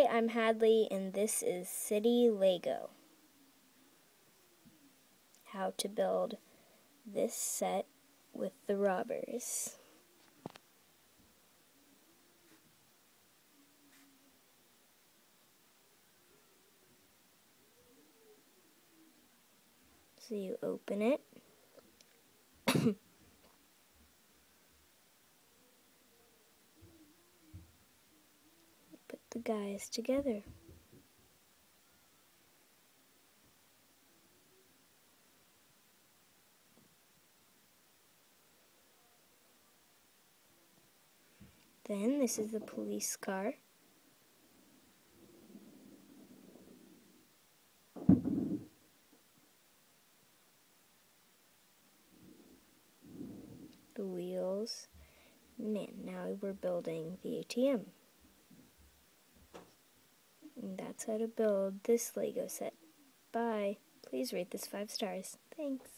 Hi, I'm Hadley, and this is City Lego. How to build this set with the robbers. So you open it. Put the guys together. Then this is the police car. The wheels. Man, now we're building the ATM. And that's how to build this Lego set. Bye. Please rate this 5 stars. Thanks.